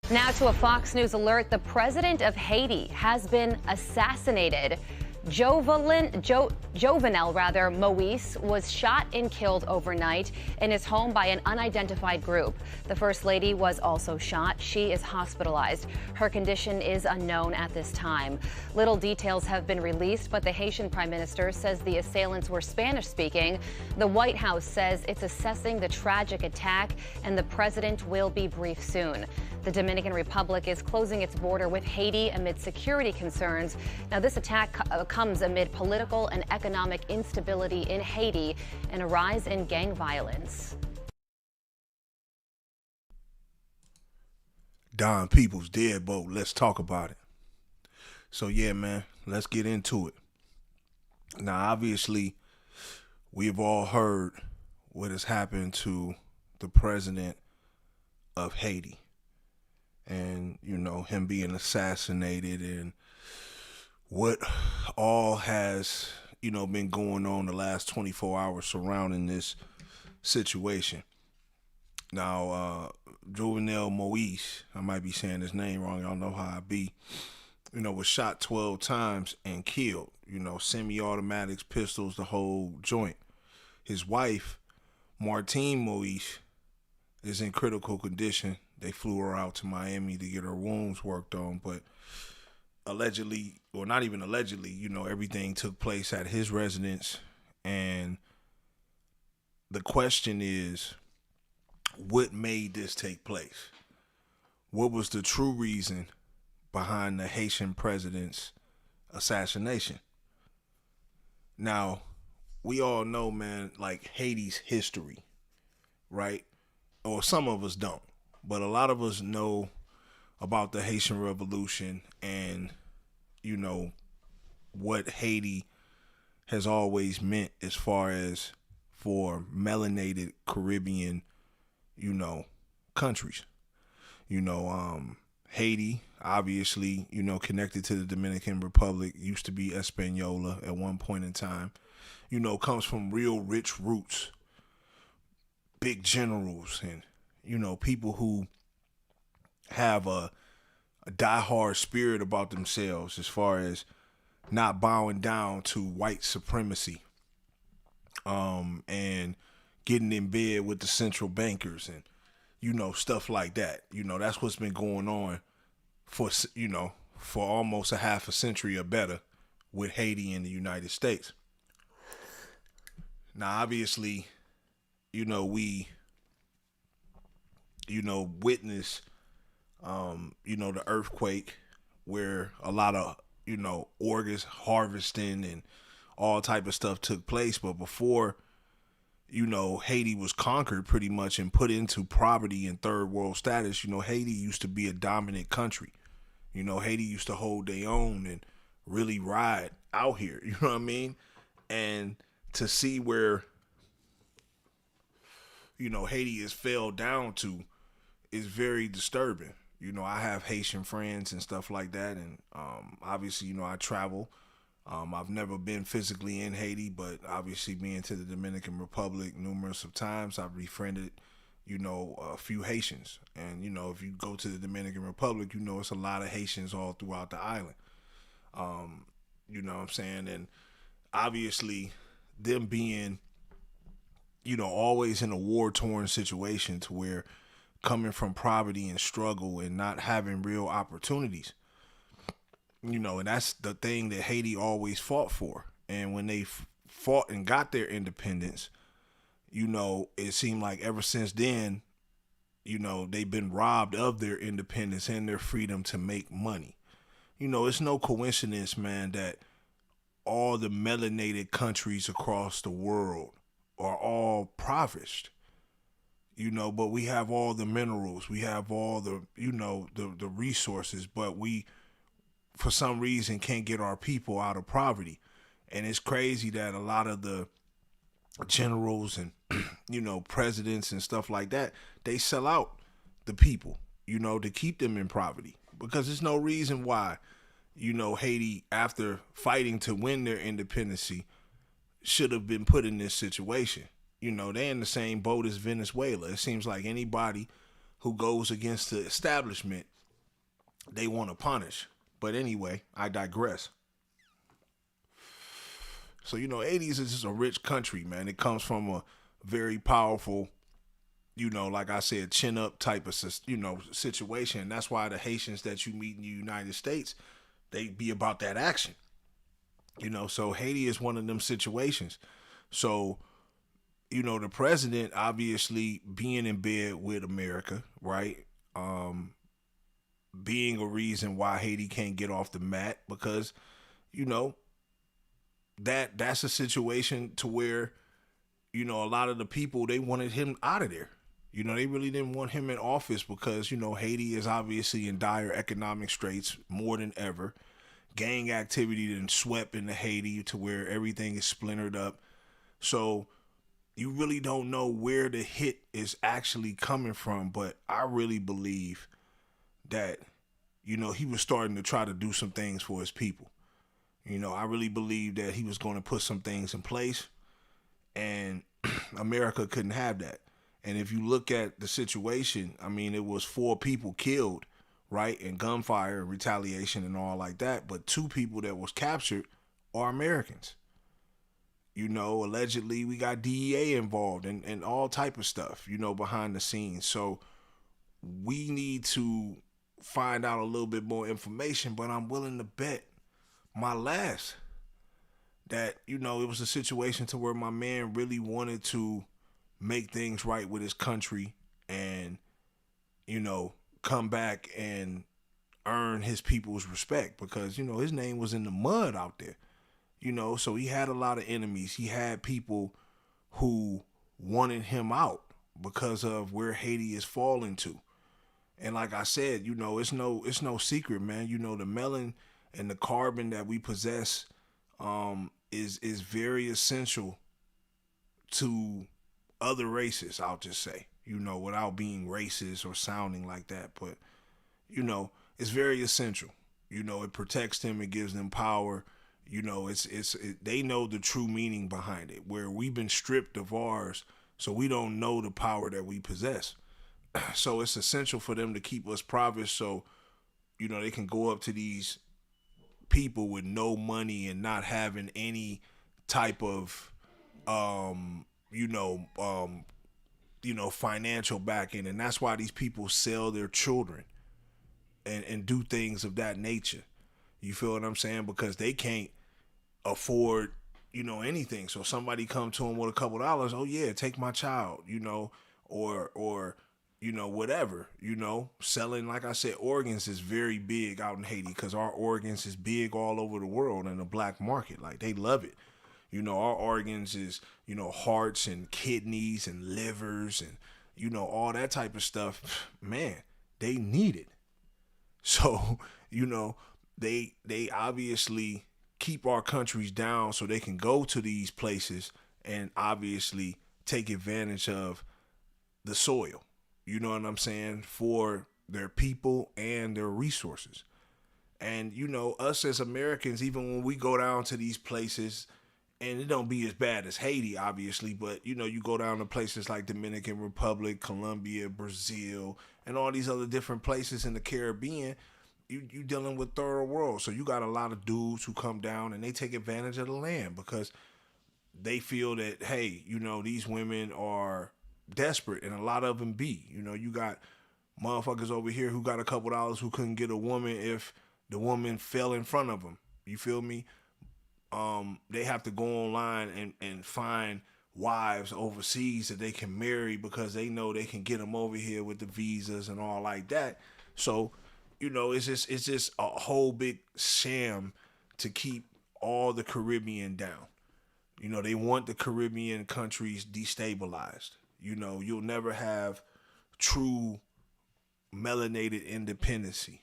Now to a Fox News alert, the president of Haiti has been assassinated. Jovenel Moise was shot and killed overnight in his home by an unidentified group. The First Lady was also shot. She is hospitalized. Her condition is unknown at this time. Little details have been released, but the Haitian Prime Minister says the assailants were Spanish-speaking. The White House says it's assessing the tragic attack, and the president will be briefed soon. The Dominican Republic is closing its border with Haiti amid security concerns. Now, this attack comes amid political and economic instability in Haiti and a rise in gang violence. Don Peoples, Deadbolt. Let's talk about it. So yeah, man, let's get into it. Now, obviously, we've all heard what has happened to the president of Haiti. And, you know, him being assassinated and what all has, you know, been going on the last 24 hours surrounding this situation. Now, Jovenel Moise, I might be saying his name wrong, y'all know how I be, you know, was shot 12 times and killed, you know, semi-automatics, pistols, the whole joint. His wife, Martine Moise, is in critical condition. They flew her out to Miami to get her wounds worked on, but allegedly, or not even allegedly, you know, everything took place at his residence. And the question is, what made this take place? What was the true reason behind the Haitian president's assassination? Now, we all know, man, like Haiti's history, right? Or some of us don't. But a lot of us know about the Haitian Revolution and, you know, what Haiti has always meant as far as for melanated Caribbean, you know, countries. You know, Haiti, obviously, you know, connected to the Dominican Republic, used to be Hispaniola at one point in time, you know, comes from real rich roots, big generals, and you know, people who have a diehard spirit about themselves as far as not bowing down to white supremacy, and getting in bed with the central bankers and, you know, stuff like that. You know, that's what's been going on for, you know, for almost a half a century or better with Haiti and the United States. Now, obviously, you know, we witness, you know, the earthquake where a lot of, you know, organs harvesting and all type of stuff took place. But before, you know, Haiti was conquered pretty much and put into poverty and third world status, you know, Haiti used to be a dominant country. You know, Haiti used to hold their own and really ride out here, you know what I mean? And to see where, you know, Haiti has fell down to is very disturbing. You know, I have Haitian friends and stuff like that, and obviously, you know, I travel. I've never been physically in Haiti, but obviously being to the Dominican Republic numerous of times, I've befriended, you know, a few Haitians. And, you know, if you go to the Dominican Republic, you know, it's a lot of Haitians all throughout the island. You know what I'm saying? And obviously them being, you know, always in a war-torn situation to where coming from poverty and struggle and not having real opportunities, you know, and that's the thing that Haiti always fought for. And when they fought and got their independence, you know, it seemed like ever since then, you know, they've been robbed of their independence and their freedom to make money. You know, it's no coincidence, man, that all the melanated countries across the world are all impoverished. You know, but we have all the minerals, we have all the, you know, the resources, but we, for some reason, can't get our people out of poverty. And it's crazy that a lot of the generals and, you know, presidents and stuff like that, they sell out the people, you know, to keep them in poverty. Because there's no reason why, you know, Haiti, after fighting to win their independence, should have been put in this situation. You know, they're in the same boat as Venezuela. It seems like anybody who goes against the establishment they want to punish. But anyway, I digress. So, Hades is just a rich country, man. It comes from a very powerful, like I said, chin up type of, situation. That's why the Haitians that you meet in the United States, they be about that action. So Haiti is one of them situations. So, the president obviously being in bed with America, right? Being a reason why Haiti can't get off the mat because, you know, that's a situation to where, a lot of the people, they wanted him out of there. They really didn't want him in office because, Haiti is obviously in dire economic straits more than ever. Gang activity then swept into Haiti to where everything is splintered up. So you really don't know where the hit is actually coming from. But I really believe that, he was starting to try to do some things for his people. I really believe that he was going to put some things in place, and America couldn't have that. And if you look at the situation, I mean, it was 4 people killed, right, in gunfire, retaliation, and all like that. But 2 people that was captured are Americans. Allegedly we got DEA involved and all type of stuff, behind the scenes. So we need to find out a little bit more information, but I'm willing to bet my last that, it was a situation to where my man really wanted to make things right with his country and, come back and earn his people's respect because, his name was in the mud out there, so he had a lot of enemies. He had people who wanted him out because of where Haiti is falling to. And like I said, it's no secret, man. The melon and the carbon that we possess is very essential to other races, I'll just say, without being racist or sounding like that. But, it's very essential. It protects them, it gives them power. They know the true meaning behind it, where we've been stripped of ours, so we don't know the power that we possess. So it's essential for them to keep us private so, they can go up to these people with no money and not having any type of, financial backing. And that's why these people sell their children and do things of that nature. You feel what I'm saying? Because they can't afford, anything. So somebody come to them with a couple dollars. Oh yeah, take my child, or whatever, selling, like I said, organs is very big out in Haiti because our organs is big all over the world in the black market. Like they love it. Our organs is, hearts and kidneys and livers and, all that type of stuff. Man, they need it. So, they obviously keep our countries down so they can go to these places and obviously take advantage of the soil. You know what I'm saying? For their people and their resources. And, us as Americans, even when we go down to these places, and it don't be as bad as Haiti, obviously, but, you go down to places like Dominican Republic, Colombia, Brazil, and all these other different places in the Caribbean, you dealing with third world. So you got a lot of dudes who come down and they take advantage of the land because they feel that, hey, these women are desperate, and a lot of them be. You got motherfuckers over here who got a couple dollars who couldn't get a woman if the woman fell in front of them. You feel me? They have to go online and find wives overseas that they can marry because they know they can get them over here with the visas and all like that. So, it's just a whole big sham to keep all the Caribbean down. They want the Caribbean countries destabilized. You'll never have true melanated independency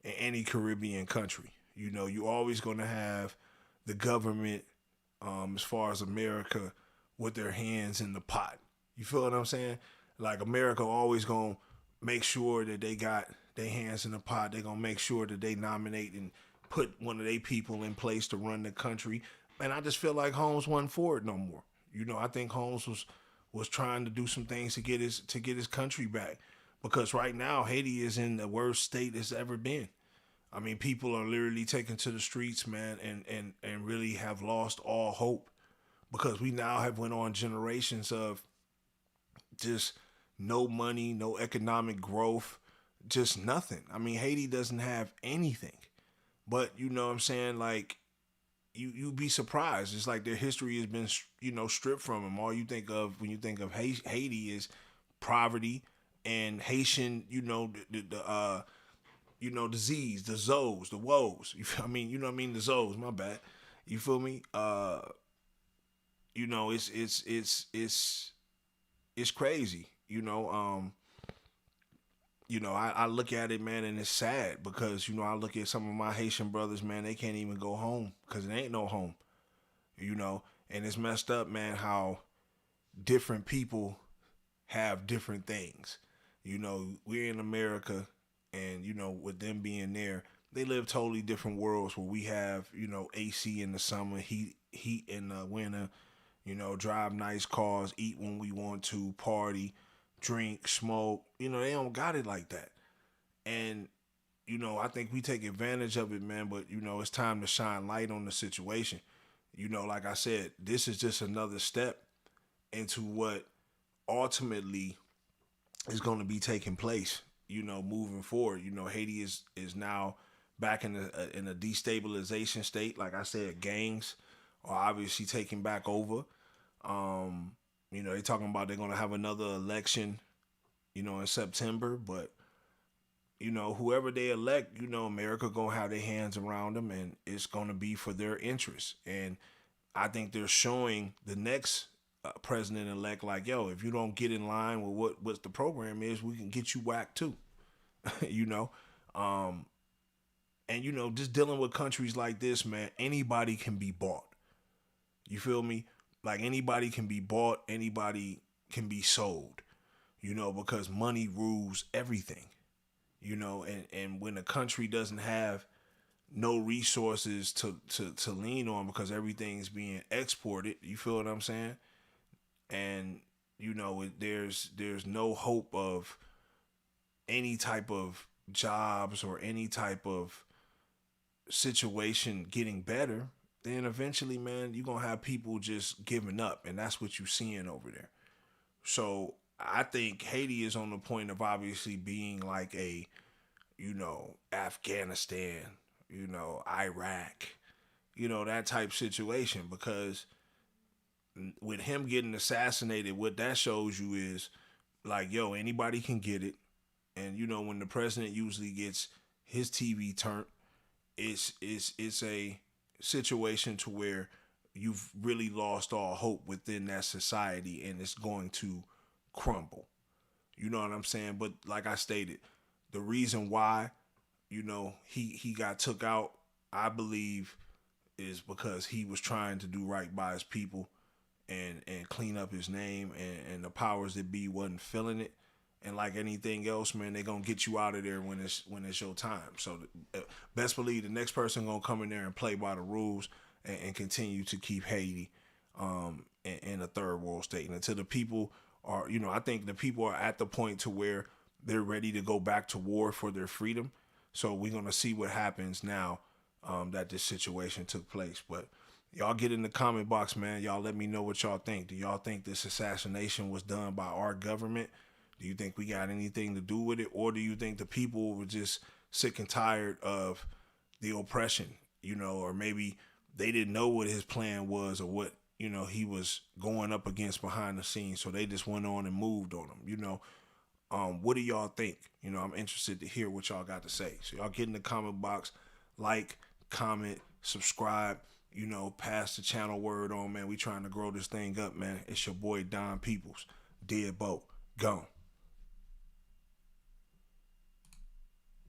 in any Caribbean country. You're always going to have the government, as far as America, with their hands in the pot. You feel what I'm saying? Like America always going to make sure that they got their hands in the pot. They're going to make sure that they nominate and put one of their people in place to run the country. And I just feel like Holmes wasn't for it no more. I think Holmes was trying to do some things to get his country back. because right now Haiti is in the worst state it's ever been. I mean, people are literally taken to the streets, man, and really have lost all hope because we now have went on generations of just no money, no economic growth, just nothing. I mean, Haiti doesn't have anything. But you know what I'm saying? Like you be surprised. It's like their history has been stripped from them. All you think of when you think of Haiti is poverty and Haitian, disease, the zoes, the woes. I mean, the zoes. My bad. You feel me? It's crazy. I look at it, man, and it's sad because I look at some of my Haitian brothers, man. They can't even go home because it ain't no home. And it's messed up, man. How different people have different things. We're in America, and with them being there, they live totally different worlds where we have AC in the summer, heat in the winter. Drive nice cars, eat when we want to, party, drink, smoke. They don't got it like that. And, I think we take advantage of it, man, but, it's time to shine light on the situation. Like I said, this is just another step into what ultimately is going to be taking place, moving forward. Haiti is now back in a destabilization state. Like I said, gangs are obviously taking back over. They're talking about they're going to have another election, in September. But, whoever they elect, America going to have their hands around them, and it's going to be for their interests. And I think they're showing the next president-elect like, yo, if you don't get in line with what the program is, we can get you whacked too. And, just dealing with countries like this, man, anybody can be bought. You feel me? Like anybody can be bought, anybody can be sold, because money rules everything, and when a country doesn't have no resources to lean on because everything's being exported, you feel what I'm saying? And, there's no hope of any type of jobs or any type of situation getting better, then eventually, man, you're going to have people just giving up. And that's what you're seeing over there. So I think Haiti is on the point of obviously being like a, Afghanistan, Iraq, that type situation. Because with him getting assassinated, what that shows you is like, yo, anybody can get it. And, when the president usually gets his TV turned, it's a situation to where you've really lost all hope within that society and it's going to crumble. You know what I'm saying? But like I stated, the reason why, he got took out, I believe, is because he was trying to do right by his people and clean up his name, and the powers that be wasn't feeling it. And like anything else, man, they're going to get you out of there when it's your time. So best believe the next person going to come in there and play by the rules and continue to keep Haiti in a third world state. And until the people are, I think the people are at the point to where they're ready to go back to war for their freedom. So we're going to see what happens now that this situation took place. But y'all get in the comment box, man. Y'all let me know what y'all think. Do y'all think this assassination was done by our government? Do you think we got anything to do with it? Or do you think the people were just sick and tired of the oppression, or maybe they didn't know what his plan was or what, he was going up against behind the scenes. So they just went on and moved on him, what do y'all think? I'm interested to hear what y'all got to say. So y'all get in the comment box, like, comment, subscribe, pass the channel word on, man. We trying to grow this thing up, man. It's your boy Don Peoples, Deadbolt, gone.